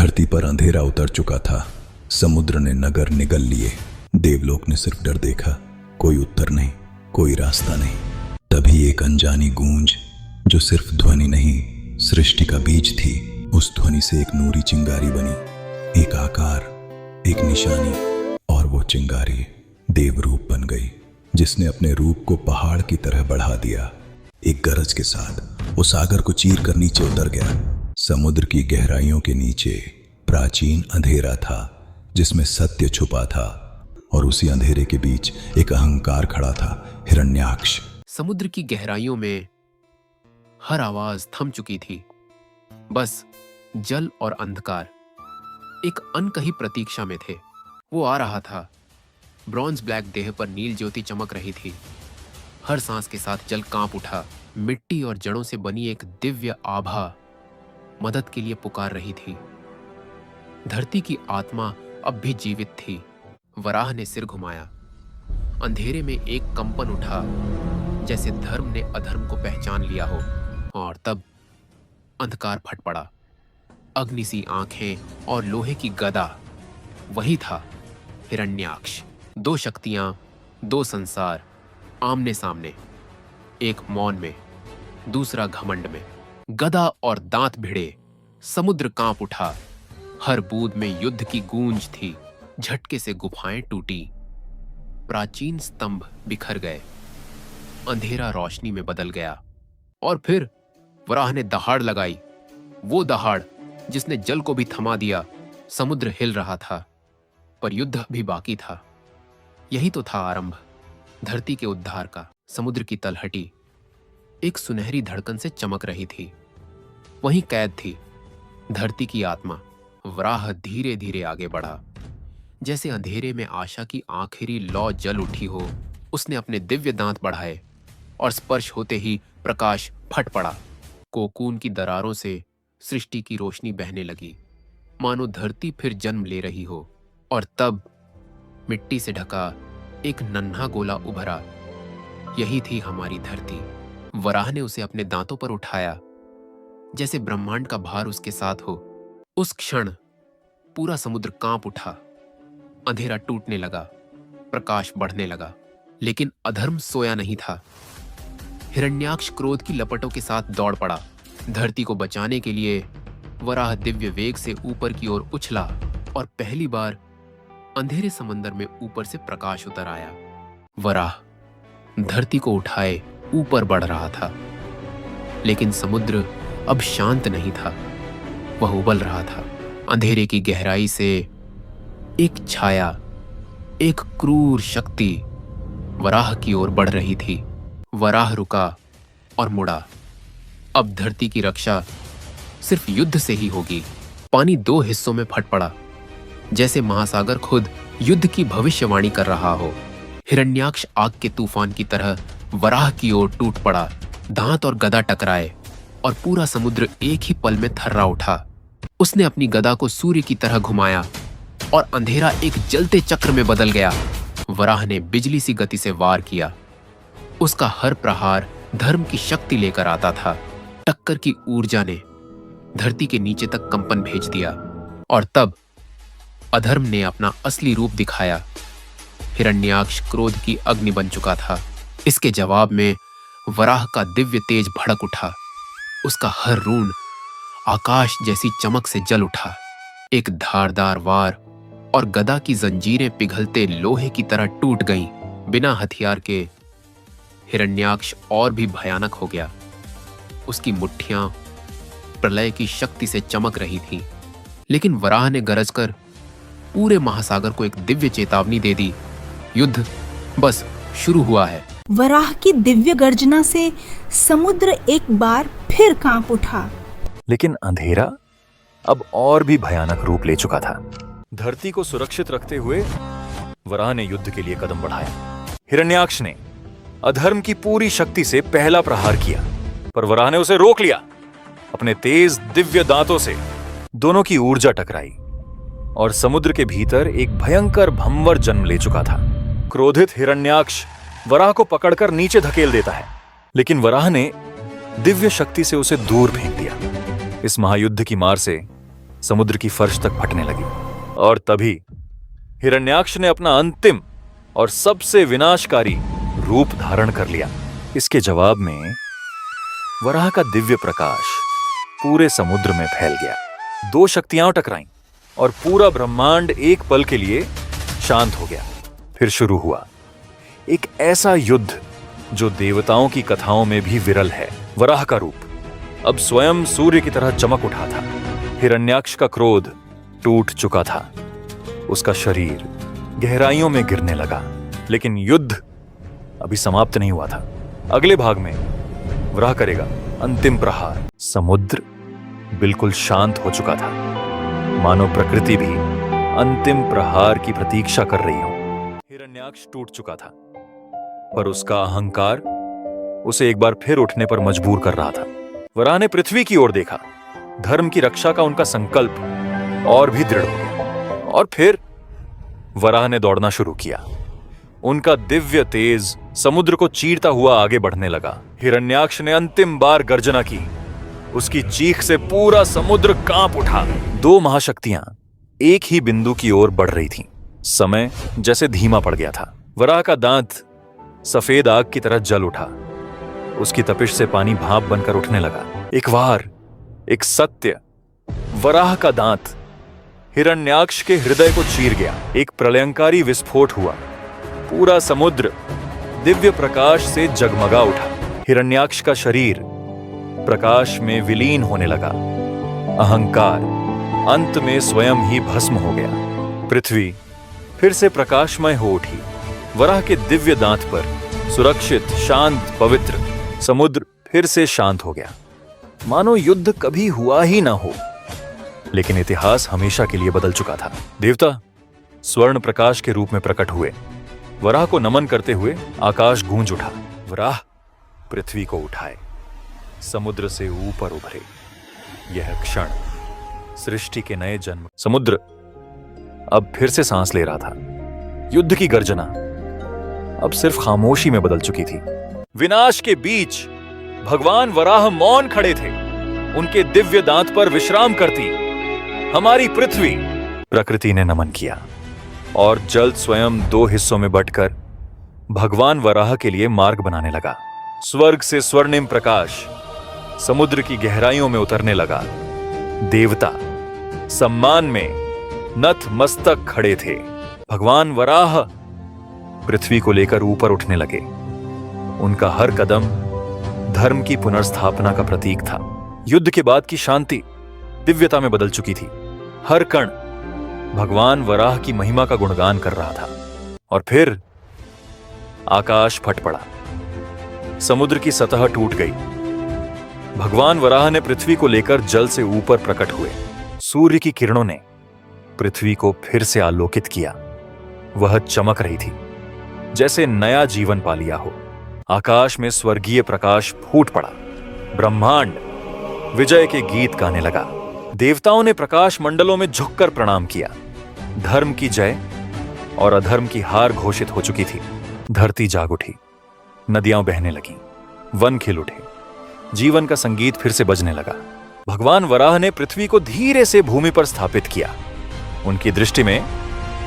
धरती पर अंधेरा उतर चुका था। समुद्र ने नगर निगल लिए। देवलोक ने सिर्फ डर देखा, कोई उत्तर नहीं, कोई रास्ता नहीं। तभी एक अनजानी गूंज, जो सिर्फ ध्वनि नहीं, सृष्टि का बीज थी, उस ध्वनि से एक नूरी चिंगारी बनी, एक आकार, एक निशानी, और वो चिंगारी देवरूप बन गई, जिसने अपने रूप को पहाड़ की तरह बढ़ा दिया। एक गरज के साथ वो सागर को चीर कर नीचे उतर गया। समुद्र की गहराइयों के नीचे प्राचीन अंधेरा था, जिसमें सत्य छुपा था, और उसी अंधेरे के बीच एक अहंकार खड़ा था, हिरण्याक्ष। समुद्र की गहराइयों में हर आवाज थम चुकी थी। बस जल और अंधकार एक अनकही प्रतीक्षा में थे। वो आ रहा था। ब्रॉन्ज ब्लैक देह पर नील ज्योति चमक रही थी। हर सांस के साथ जल कांप उठा। मिट्टी और जड़ों से बनी एक दिव्य आभा मदद के लिए पुकार रही थी। धरती की आत्मा अब भी जीवित थी। वराह ने सिर घुमाया। अंधेरे में एक कंपन उठा, जैसे धर्म ने अधर्म को पहचान लिया हो। और तब अंधकार फट पड़ा। अग्नि सी आंखें और लोहे की गदा, वही था हिरण्याक्ष। दो शक्तियां, दो संसार, आमने सामने, एक मौन में, दूसरा घमंड में। गदा और दांत भिड़े, समुद्र कांप उठा। हर बूंद में युद्ध की गूंज थी। झटके से गुफाएं टूटी, प्राचीन स्तंभ बिखर गए, अंधेरा रोशनी में बदल गया। और फिर वराह ने दहाड़ लगाई, वो दहाड़ जिसने जल को भी थमा दिया। समुद्र हिल रहा था, पर युद्ध अभी बाकी था। यही तो था आरंभ धरती के उद्धार का। समुद्र की तलहटी एक सुनहरी धड़कन से चमक रही थी। वहीं कैद थी धरती की आत्मा। वराह धीरे धीरे आगे बढ़ा, जैसे अंधेरे में आशा की आखिरी लौ जल उठी हो। उसने अपने दिव्य दांत बढ़ाए, और स्पर्श होते ही प्रकाश फट पड़ा। कोकून की दरारों से सृष्टि की रोशनी बहने लगी, मानो धरती फिर जन्म ले रही हो। और तब मिट्टी से ढका एक नन्हा गोला उभरा। यही थी हमारी धरती। वराह ने उसे अपने दांतों पर उठाया, जैसे ब्रह्मांड का भार उसके साथ हो। उस क्षण पूरा समुद्र कांप उठा। अंधेरा टूटने लगा, प्रकाश बढ़ने लगा। लेकिन अधर्म सोया नहीं था। हिरण्याक्ष क्रोध की लपटों के साथ दौड़ पड़ा। धरती को बचाने के लिए वराह दिव्य वेग से ऊपर की ओर उछला, और पहली बार अंधेरे समंदर में ऊपर से प्रकाश उतर आया। वराह धरती को उठाए ऊपर बढ़ रहा था, लेकिन समुद्र अब शांत नहीं था। वह उबल रहा था। अंधेरे की गहराई से एक छाया, एक क्रूर शक्ति वराह की ओर बढ़ रही थी। वराह रुका और मुड़ा। अब धरती की रक्षा सिर्फ युद्ध से ही होगी। पानी दो हिस्सों में फट पड़ा, जैसे महासागर खुद युद्ध की भविष्यवाणी कर रहा हो। हिरण्याक्ष आग के तूफान की तरह वराह की ओर टूट पड़ा। दांत और गदा टकराए, और पूरा समुद्र एक ही पल में थर्रा उठा। उसने अपनी गदा को सूर्य की तरह घुमाया, और अंधेरा एक जलते चक्र में बदल गया। वराह ने बिजली सी गति से वार किया। उसका हर प्रहार धर्म की शक्ति लेकर आता था। टक्कर की ऊर्जा ने धरती के नीचे तक कंपन भेज दिया। और तब अधर्म ने अपना असली रूप दिखाया। हिरण्याक्ष क्रोध की अग्नि बन चुका था। इसके जवाब में वराह का दिव्य तेज भड़क उठा। उसका हर रून आकाश जैसी चमक से जल उठा। एक धारदार वार, और गदा की जंजीरें पिघलते लोहे की तरह टूट गईं। बिना हथियार के हिरण्याक्ष और भी भयानक हो गया। उसकी मुट्ठियां प्रलय की शक्ति से चमक रही थीं। लेकिन वराह ने गरजकर पूरे महासागर को एक दिव्य चेतावनी दे दी। युद्ध बस शुरू हुआ है। वराह की दिव्य गर्जना से समुद्र एक बार फिर कांप उठा। लेकिन अंधेरा अब और भी भयानक रूप ले चुका था। धरती को सुरक्षित रखते हुए वराह ने युद्ध के लिए कदम बढ़ाया। हिरण्याक्ष ने अधर्म की पूरी शक्ति से पहला प्रहार किया, पर वराह ने उसे रोक लिया। अपने तेज दिव्य दांतों से दोनों की ऊर्जा टकराई, और समुद्र के भीतर एक भयंकर भंवर जन्म ले चुका था। क्रोधित हिरण्याक्ष वराह को पकड़कर नीचे धकेल देता है, लेकिन वराह ने दिव्य शक्ति से उसे दूर फेंक दिया। इस महायुद्ध की मार से समुद्र की फर्श तक फटने लगी। और तभी हिरण्याक्ष ने अपना अंतिम और सबसे विनाशकारी रूप धारण कर लिया। इसके जवाब में वराह का दिव्य प्रकाश पूरे समुद्र में फैल गया। दो शक्तियां टकराईं और पूरा ब्रह्मांड एक पल के लिए शांत हो गया। फिर शुरू हुआ एक ऐसा युद्ध जो देवताओं की कथाओं में भी विरल है। वराह का रूप अब स्वयं सूर्य की तरह चमक उठा था। हिरण्याक्ष का क्रोध टूट चुका था। उसका शरीर गहराइयों में गिरने लगा। लेकिन युद्ध अभी समाप्त नहीं हुआ था। अगले भाग में वराह करेगा अंतिम प्रहार। समुद्र बिल्कुल शांत हो चुका था, मानो प्रकृति भी अंतिम प्रहार की प्रतीक्षा कर रही हो। हिरण्याक्ष टूट चुका था, पर उसका अहंकार उसे एक बार फिर उठने पर मजबूर कर रहा था। वराह ने पृथ्वी की ओर देखा। धर्म की रक्षा का उनका संकल्प और भी दृढ़ हो गया। और फिर वराह ने दौड़ना शुरू किया। उनका दिव्य तेज समुद्र को चीरता हुआ आगे बढ़ने लगा। हिरण्याक्ष ने अंतिम बार गर्जना की। उसकी चीख से पूरा समुद्र कांप उठा। दो महाशक्तियां एक ही बिंदु की ओर बढ़ रही थीं। समय जैसे धीमा पड़ गया था। वराह का दांत सफेद आग की तरह जल उठा। उसकी तपिश से पानी भाप बनकर उठने लगा। एक वार, एक सत्य। वराह का दांत हिरण्याक्ष के हृदय को चीर गया। एक प्रलयंकारी विस्फोट हुआ। पूरा समुद्र दिव्य प्रकाश से जगमगा उठा। हिरण्याक्ष का शरीर प्रकाश में विलीन होने लगा। अहंकार अंत में स्वयं ही भस्म हो गया। पृथ्वी फिर से प्रकाशमय हो उठी। वराह के दिव्य दांत पर सुरक्षित, शांत, पवित्र समुद्र फिर से शांत हो गया, मानो युद्ध कभी हुआ ही ना हो। लेकिन इतिहास हमेशा के लिए बदल चुका था। देवता स्वर्ण प्रकाश के रूप में प्रकट हुए। वराह को नमन करते हुए आकाश गूंज उठा। वराह पृथ्वी को उठाए, समुद्र से ऊपर उभरे। यह क्षण सृष्टि के नए जन्म। समुद्र अब फिर से सांस ले रहा था। युद्ध की गर्जना अब सिर्फ खामोशी में बदल चुकी थी। विनाश के बीच भगवान वराह मौन खड़े थे। उनके दिव्य दांत पर विश्राम करती हमारी पृथ्वी। प्रकृति ने नमन किया और जल स्वयं दो हिस्सों में बंटकर भगवान वराह के लिए मार्ग बनाने लगा। स्वर्ग से स्वर्णिम प्रकाश समुद्र की गहराइयों में उतरने लगा। देवता सम्मान में नत मस्तक खड़े थे। भगवान वराह पृथ्वी को लेकर ऊपर उठने लगे। उनका हर कदम धर्म की पुनर्स्थापना का प्रतीक था। युद्ध के बाद की शांति दिव्यता में बदल चुकी थी। हर कण भगवान वराह की महिमा का गुणगान कर रहा था। और फिर आकाश फट पड़ा। समुद्र की सतह टूट गई। भगवान वराह ने पृथ्वी को लेकर जल से ऊपर प्रकट हुए। सूर्य की किरणों ने पृथ्वी को फिर से आलोकित किया। वह चमक रही थी जैसे नया जीवन पा लिया हो। आकाश में स्वर्गीय प्रकाश फूट पड़ा। ब्रह्मांड विजय के गीत गाने लगा। देवताओं ने प्रकाश मंडलों में झुककर प्रणाम किया। धर्म की जय और अधर्म की हार घोषित हो चुकी थी। धरती जाग उठी। नदियां बहने लगीं। वन खिल उठे। जीवन का संगीत फिर से बजने लगा। भगवान वराह ने पृथ्वी को धीरे से भूमि पर स्थापित किया। उनकी दृष्टि में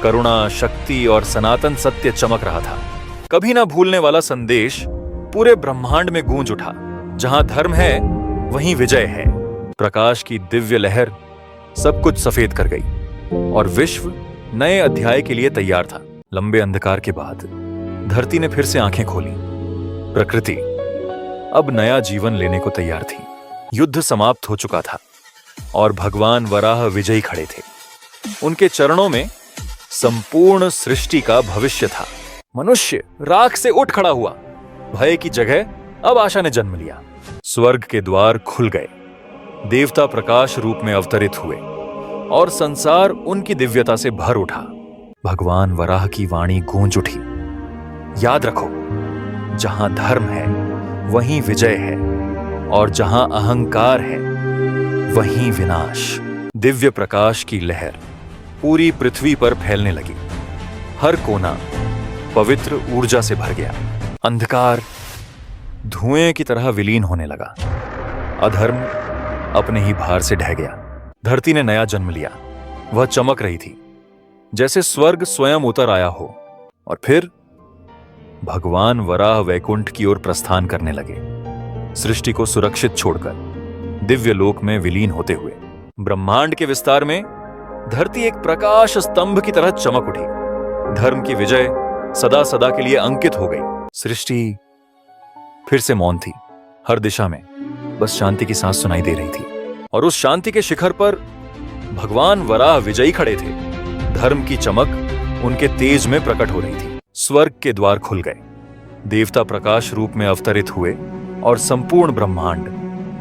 करुणा, शक्ति और सनातन सत्य चमक रहा था। कभी ना भूलने वाला संदेश पूरे ब्रह्मांड में गूंज उठा। जहां धर्म है वहीं विजय है। प्रकाश की दिव्य लहर सब कुछ सफेद कर गई और विश्व नए अध्याय के लिए तैयार था। लंबे अंधकार के बाद धरती ने फिर से आंखें खोली। प्रकृति अब नया जीवन लेने को तैयार थी। युद्ध समाप्त हो चुका था और भगवान वराह विजयी खड़े थे। उनके चरणों में संपूर्ण सृष्टि का भविष्य था। मनुष्य राख से उठ खड़ा हुआ। भय की जगह अब आशा ने जन्म लिया। स्वर्ग के द्वार खुल गए। देवता प्रकाश रूप में अवतरित हुए और संसार उनकी दिव्यता से भर उठा। भगवान वराह की वाणी गूंज उठी। याद रखो, जहां धर्म है वहीं विजय है और जहां अहंकार है वहीं विनाश। दिव्य प्रकाश की लहर पूरी पृथ्वी पर फैलने लगी। हर कोना पवित्र ऊर्जा से भर गया। अंधकार धुएं की तरह विलीन होने लगा। अधर्म अपने ही भार से ढह गया। धरती ने नया जन्म लिया। वह चमक रही थी जैसे स्वर्ग स्वयं उतर आया हो। और फिर भगवान वराह वैकुंठ की ओर प्रस्थान करने लगे, सृष्टि को सुरक्षित छोड़कर दिव्य लोक में विलीन होते हुए। ब्रह्मांड के विस्तार में धरती एक प्रकाश स्तंभ की तरह चमक उठी। धर्म की विजय सदा सदा के लिए अंकित हो गई। सृष्टि फिर से मौन थी। हर दिशा में बस शांति की सांस सुनाई दे रही थी। और उस शांति के शिखर पर भगवान वराह विजयी खड़े थे। धर्म की चमक उनके तेज में प्रकट हो रही थी। स्वर्ग के द्वार खुल गए। देवता प्रकाश रूप में अवतरित हुए और संपूर्ण ब्रह्मांड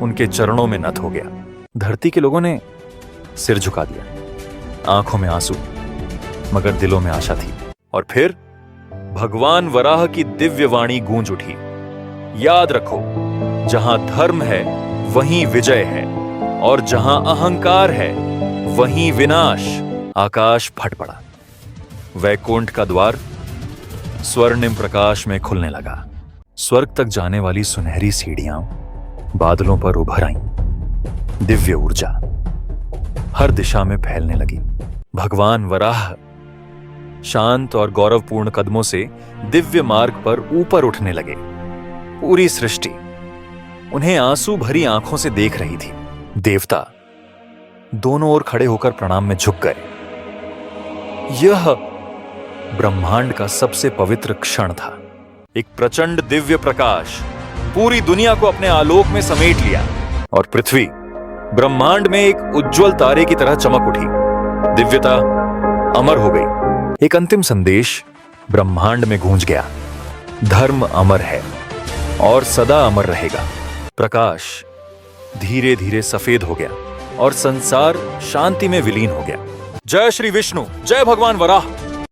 उनके चरणों में नत हो गया। धरती के लोगों ने सिर झुका दिया, आंखों में आंसू मगर दिलों में आशा थी। और फिर भगवान वराह की दिव्य वाणी गूंज उठी, याद रखो, जहां धर्म है वहीं विजय है, और जहां अहंकार है वहीं विनाश। आकाश फट पड़ा। वैकुंठ का द्वार स्वर्णिम प्रकाश में खुलने लगा। स्वर्ग तक जाने वाली सुनहरी सीढ़ियां बादलों पर उभर आईं। दिव्य ऊर्जा हर दिशा में फैलने लगी। भगवान वराह शांत और गौरवपूर्ण कदमों से दिव्य मार्ग पर ऊपर उठने लगे। पूरी सृष्टि उन्हें आंसू भरी आंखों से देख रही थी। देवता दोनों ओर खड़े होकर प्रणाम में झुक गए। यह ब्रह्मांड का सबसे पवित्र क्षण था। एक प्रचंड दिव्य प्रकाश पूरी दुनिया को अपने आलोक में समेट लिया और पृथ्वी ब्रह्मांड में एक उज्जवल तारे की तरह चमक उठी। दिव्यता अमर हो गई। एक अंतिम संदेश ब्रह्मांड में गूंज गया। धर्म अमर है और सदा अमर रहेगा। प्रकाश धीरे धीरे सफेद हो गया और संसार शांति में विलीन हो गया। जय श्री विष्णु, जय भगवान वराह।